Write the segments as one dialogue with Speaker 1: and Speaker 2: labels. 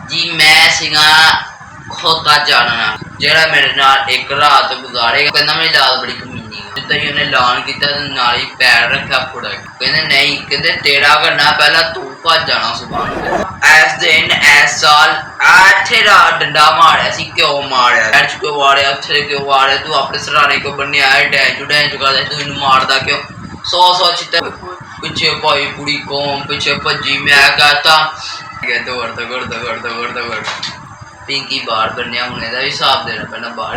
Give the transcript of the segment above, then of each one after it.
Speaker 1: जी मैं सिगा खोता जानना जेड़ा मेरे नाल एक रात गुजारेगा कहंदा मेरी लाल बड़ी कमीनी है जिद्दां ही उन्हें ऐलान कीता ते नाल ही पैर रखा फुड़ा कहंदे नहीं कहंदे तेरा करना पहला तू भज जाना सुभान ऐस दिन ऐस साल इत्थे डंडा मारिया सी क्यों मारिया ऐच क्यों मारिया उत्थे क्यों मारिया तू अपने सराने को बन्निया है डैंच करदा तू इन्नू मारदा क्यों सौ चित्ते पिछे भाई पूरी कौम पिछे भज्जी मैं कहता दौड़ पिंकी बाहर बनया हूं भी हिसाब देना पैना बाहर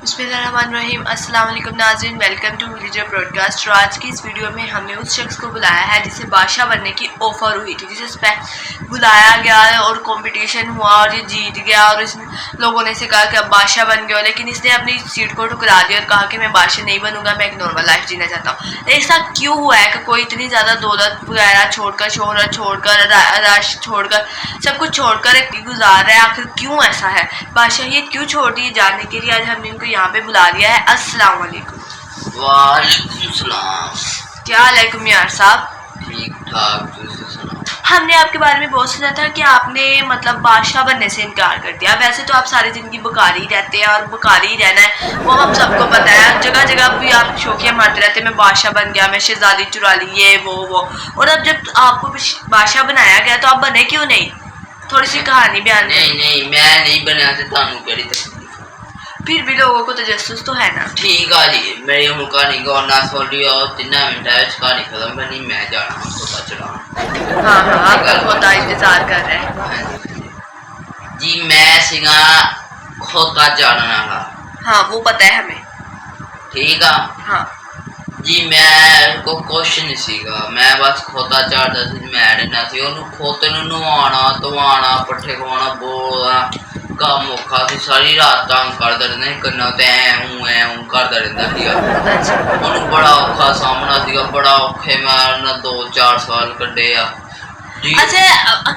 Speaker 2: बिस्मिल्लाहिर्रहमानिर्रहीम अस्सलाम वालेकुम नाज़रीन, वेलकम टू विलेजर ब्रॉडकास्ट। और आज की इस वीडियो में हमने उस शख्स को बुलाया है जिसे बादशाह बनने की ऑफ़र हुई थी, जिसे बुलाया गया और कंपटीशन हुआ और ये जीत गया और इस लोगों ने इसे कहा कि अब बादशाह बन गया, लेकिन इसने अपनी सीट को ठुकरा दिया और कहा कि मैं बादशाह नहीं बनूंगा, मैं एक नॉर्मल लाइफ जीना चाहता हूँ। ऐसा क्यों हुआ है कि कोई इतनी ज़्यादा दौलत वगैरह छोड़कर, शोहरत छोड़कर, राश छोड़कर, सब कुछ छोड़कर एक गुजार रहा है? आखिर क्यों ऐसा है? बादशाहियत क्यों छोड़ दी? जानने के लिए आज हमने इनको यहाँ पे बुला लिया है। अस्सलाम वालेकुम।
Speaker 1: वालेकुम सलाम।
Speaker 2: क्या वालेकुम यार साहब?
Speaker 1: ठीक ठाक।
Speaker 2: हमने आपके बारे में बहुत सुना था कि आपने मतलब बादशाह बनने से इनकार कर दिया। वैसे तो आप सारी जिंदगी बेकार ही रहते हैं और बेकार ही रहना है, वो हम सबको पता है। जगह जगह भी आप शौकिया मारते रहते हैं, मैं बादशाह बन गया, मैं शहजादी चुरा ली, ये वो। और अब जब आपको बादशाह बनाया गया तो आप बने क्यों नहीं? थोड़ी सी कहानी बयान।
Speaker 1: नहीं मैं नहीं बनया ते तानू केड़ी तकलीफ?
Speaker 2: फिर भी लोगों को तजस्सुस तो है ना।
Speaker 1: ठीक है जी, मेरी हूं कहानी गौर ना सुन लियो, 3 मिनट है कहानी खत्म करनी, मैं जाना खोता चलाना।
Speaker 2: हाँ आपका खोता इंतजार कर रहे हैं
Speaker 1: जी। मैं सिगा खोता जानना वाला।
Speaker 2: हाँ वो पता है हमें।
Speaker 1: ठीक है
Speaker 2: हाँ
Speaker 1: जी। मैं को कुछ नहीं सीगा, मैं बस खोता चाहता सी, मैं रहना सी ओनू खोते नू नवाना धवाना पट्ठे खवाना बोलना काम औखा सी, सारी रात तंग करदा रहिंदा करना ते ऐ हूं करदा रहिंदा सीगा। ओनू बड़ा औखा सामना सीगा, बड़ा औखे मैं 2-4 साल कड्डे आ जी।
Speaker 2: अच्छा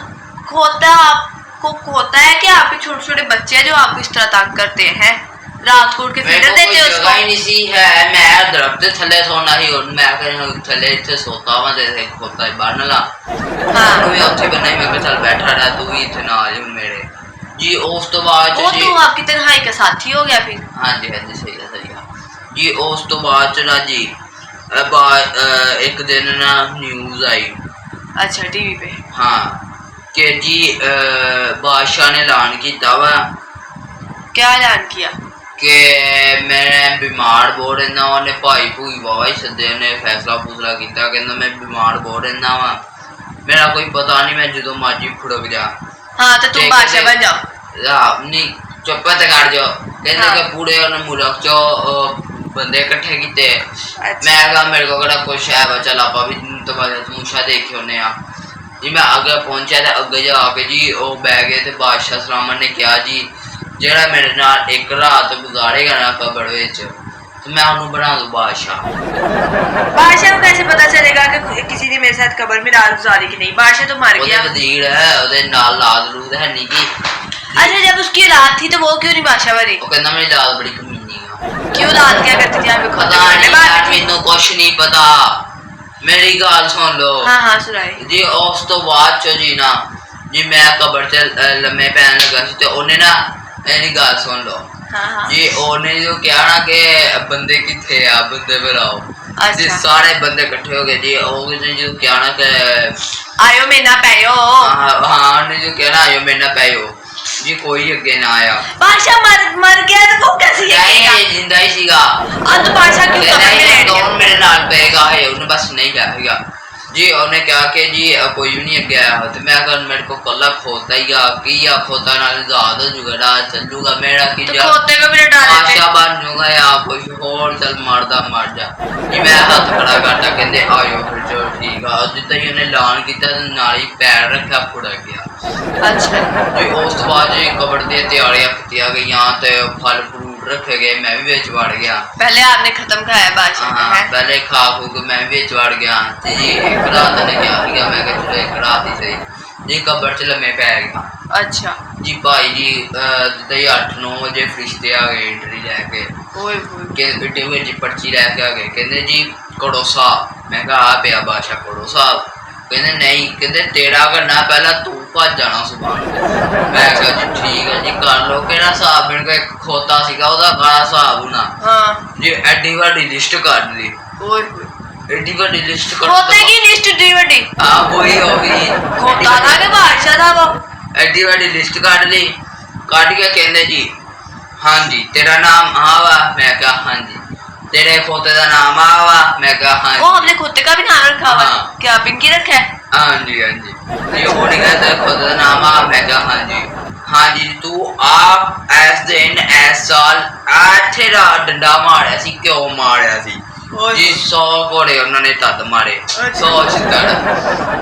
Speaker 2: खोता आपको खोता है कि आपके छोटे छोटे बच्चे हैं जो आपको इस तरह तंग करते हैं? रात को उठ के फीडर देते हो उसको?
Speaker 1: ही नहीं सी है, मैं दरख्त थल्ले सोना ही और मैं कहीं थल्ले इत्थे सोता वा ते खोता ही बन ला। हां मैं उत्थे बन्ना मैं चल बैठा रहा, तू ही इत्थे ना आ जा मेरे जी। उस तो बाद
Speaker 2: जी वो तो आपकी तन्हाई का साथी हो गया फिर? हां जी
Speaker 1: सही है जी। उस तो बाद ना जी एक दिन ना न्यूज़ आई।
Speaker 2: अच्छा टीवी पे?
Speaker 1: हाँ कि जी बादशाह ने ऐलान किया वा।
Speaker 2: क्या ऐलान किया?
Speaker 1: कि मैं बीमार बहुत रहना, उन्हें भाई भूई वावा ही सदे, उन्हें फैसला फूसला किया, कहना मैं बीमार बहुत रहना वा, मेरा कोई पता नहीं, मैं जो मर्जी फुड़क जा।
Speaker 2: हाँ तो तुम बादशाह बन जाओ।
Speaker 1: नहीं चुप ते कर जाओ। कहते कि पूरे उन्हें मुल्क चो बंदे इकट्ठे किते। मैं कहा मेरे को कड़ा कुछ है, चल आप भी तमाशा देखे होने आ जी। मैं अगे पहुंचा तो अगे जाके जी वो बह गए थे। बादशाह सलामत ने कहा जी जेड़ा मेरे नाल एक रात गुजारेगा ना कब्र विच तो मैं उन्हें बना दूं बादशाह।
Speaker 2: बादशाह को कैसे पता चलेगा कि किसी ने मेरे साथ कब्र में रात गुजारी कि नहीं? बादशाह तो मर गया।
Speaker 1: वजीर है ओदे नाल लाद लूद है नहीं की।
Speaker 2: अच्छा जब उसकी रात थी तो वो क्यों नहीं बादशाह बनी?
Speaker 1: वो कहना मेरी लाल बड़ी कमीनी है।
Speaker 2: क्यों लाद क्या करती थी? आप
Speaker 1: पता नहीं यार, मैनू कुछ नहीं पता, मेरी गल सुन लो।
Speaker 2: हाँ सुनाई
Speaker 1: जी। उस तो बाद चो जी ना जी मैं कब्र च लम्मे पैन लगा सी ते ओने ना मेरी गल सुन लो।
Speaker 2: हाँ
Speaker 1: जी ओने जो क्या ना कि बंदे किथे आ, बंदे बनाओ। जी
Speaker 2: अच्छा।
Speaker 1: सारे बंदे इकट्ठे हो गए जी। ओने जो क्या ना कि
Speaker 2: आयो मेना पैयो।
Speaker 1: हाँ ने जो क्या ना आयो मेना पैयो जी, कोई अगे ना आया।
Speaker 2: बादशाह मर गया तो वो कैसे
Speaker 1: आएगा? जिंदा ही सीगा।
Speaker 2: अब तो बादशाह क्यों कब्र में लेट गया?
Speaker 1: कौन मेरे नाल पेगा है उन्हें बस नहीं जाएगा जी। उन्हें क्या कि जी कोई भी नहीं अगे आया तो मैं अगर मेरे को कला खोता ही आ की या खोता नाल ज़्यादा जुगड़ा चलूगा मेरा की जा
Speaker 2: खोते को भी डाल देते
Speaker 1: बादशाह बन जाऊंगा या कुछ और चल मरदा मर जा जी। मैं हाथ खड़ा करता कहते आयो फिर चलो ठीक है। जिद्दां ही उन्हें ऐलान किया नाल ही पैर रखा फुड़ गया।
Speaker 2: अच्छा
Speaker 1: जी। उस बाद जी कब्र दी तैयारियां की गई ते फल फ्रूट रखे गए, मैं भी विच वड़ गया।
Speaker 2: पहले आपने खत्म खाया बादशाह?
Speaker 1: हाँ पहले खा खू के मैं भी विच वड़ गया जी। एक रात ने क्या किया, मैं चलो एक रात ही सही जी कबर च लम्मे पै गया
Speaker 2: अच्छा
Speaker 1: जी भाई जी जिदा ही 8-9 बजे फरिश्ते आ गए एंट्री लैके
Speaker 2: ओए होए
Speaker 1: एड्डे जी पर्ची लैके आ गए कहते जी कड़ो साहब मैं कहा आ पिया बादशाह कड़ो साहब कहते नहीं कहते तेरा करना पहला तू भज जाना सुबह मैं कहा जी ठीक है जी कर लो कहना साहब मेरे को एक खोता सीगा ओदा काला साहब होना
Speaker 2: हाँ
Speaker 1: जी एड्डी वाडी लिस्ट कर दी
Speaker 2: ओए होए
Speaker 1: एड्डी वाडी लिस्ट कर
Speaker 2: खोते की लिस्ट दी बड़ी
Speaker 1: हाँ वही होगी
Speaker 2: खोता था के बादशाह था वो
Speaker 1: एड्डी वाडी लिस्ट काट ली काट के कहते जी हाँ जी तेरा नाम हाँ वा मैं कहा हाँ जी तेरे खोते का नाम आवा मैं कहा हाँ
Speaker 2: वो हमने खोते का भी नाम रखा हुआ है
Speaker 1: हाँ।
Speaker 2: क्या पिंकी रखा है
Speaker 1: हाँ जी ये वो नहीं कहता खोते का नाम आ मैं कहा हाँ जी तू आप ऐस दिन ऐस साल ऐथे रात डंडा मारिया सी क्यों मारिया सी जी 100 घोड़े उन्होंने तद मारे 100 छितर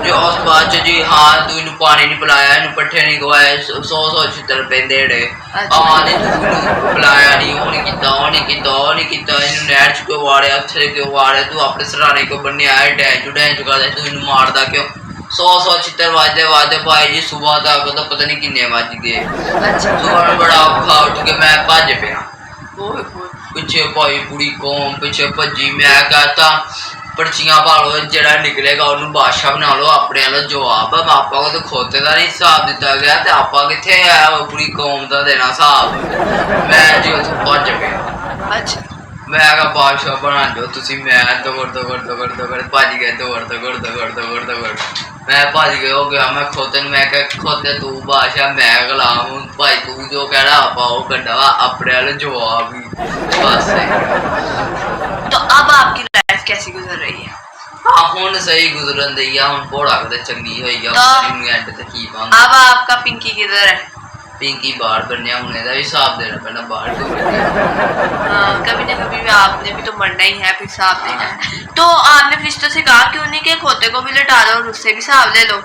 Speaker 1: जो उस बाद जी हाँ तू इन्हू पानी नहीं पिलाया इन्हू पट्ठे नहीं खवाए 100 छितर पेंदे रे हाँ नहीं तू इन्हू पिलाया नहीं वो नहीं कीता वो नहीं कीता वो नहीं कीता इन्हू नहर च क्यों वाड़े अच्छे क्यों वाड़े तू अपने सराने को बन्ने आए डैन चुका दे तू इन्हू मारदा क्यों 100 छितर वाजदे भाई जी सुबह तक तो पता नहीं किन्ने वज गए सुबह बड़ा औखा उठ के मैं भज पिया पिछे भाई पूरी कौम पिछे भजी मैं कहता पर्चियां पालो जरा निकलेगा उन्होंने बादशाह बना लो अपने वाला जवाब है आपा को तो खोते का नहीं हिसाब दिता गया तो आपा कितने है पूरी कौम का देना हिसाब मैं जी उस भज गया
Speaker 2: अच्छा
Speaker 1: मैं कहा बादशाह बना दो तुसी मैं दौड़ भज गए दौड़ मैं भज गया हो गया मैं खोते मैं कहा खोते तू बादशाह मैं गुलाम हूँ भाई तू जो कह रहा आपा वो कड्डा अपने वाले जवाब ही बस
Speaker 2: तो अब आपकी लाइफ कैसी गुजर रही है
Speaker 1: हाँ हुन सही गुजरन दी है हुन बड़ा कदे चंगी होई है हुन एंड ते की पांदा
Speaker 2: अब आपका पिंकी किधर है
Speaker 1: पिंकी बाहर बनया हुन एदा भी हिसाब देना पैना बाहर तो
Speaker 2: हाँ कभी ना कभी भी आपने भी तो मरना ही है फिर हिसाब देना है तो आपने फरिश्तों से कहा क्यों नहीं कि खोते को भी लटा दो और उससे भी हिसाब ले लो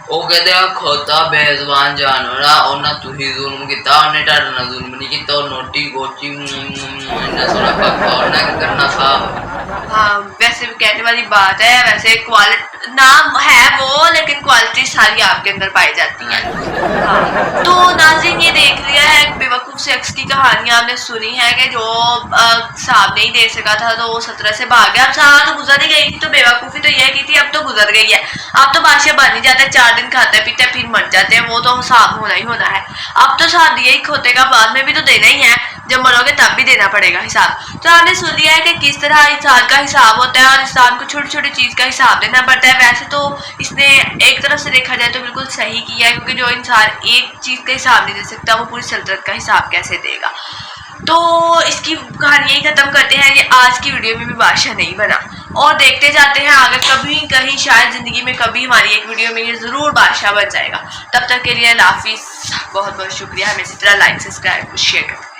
Speaker 1: वो कहते हैं खोता बेजबान जानवर है उन्हें तुही जुल्म किया उन्हें टाड़ ना जुल्म नहीं किया और नोटी गोची इन्हें सोना पक्का और ना करना साहब
Speaker 2: हाँ वैसे भी कहने वाली बात है वैसे क्वालिटी नाम है वो लेकिन क्वालिटी सारी आपके अंदर पाई जाती है हाँ तो नाज़रीन ये देख लिया है एक बेवकूफ़ शख्स की कहानी आपने सुनी है कि जो हिसाब नहीं दे सका था तो वो 17 से भाग गया अब साल तो गुजर ही गई थी तो बेवकूफ़ी तो यह की थी अब तो गुजर गई है अब तो बादशाह बन ही जाते 4 दिन खाते पीते फिर मर जाते हैं वो तो हिसाब होना ही होना है अब तो साथ दिया ही खोते का बाद में भी तो देना ही है जब मरोगे तब भी देना पड़ेगा हिसाब तो आपने सुन लिया है कि किस तरह इंसान का हिसाब होता है और इंसान को छोटी छोटी चीज़ का हिसाब देना पड़ता है वैसे तो इसने एक तरफ से देखा जाए तो बिल्कुल सही किया है क्योंकि जो इंसान एक चीज़ का हिसाब नहीं दे सकता वो पूरी सल्तनत का हिसाब कैसे देगा तो इसकी कहानी यही ख़त्म करते हैं ये आज की वीडियो में भी बादशाह नहीं बना और देखते जाते हैं आगे कभी कहीं शायद ज़िंदगी में कभी हमारी एक वीडियो में ये ज़रूर बादशाह बन जाएगा तब तक के लिए अल्लाह हाफिज़ बहुत बहुत शुक्रिया हमें इसी तरह लाइक सब्सक्राइब शेयर करें।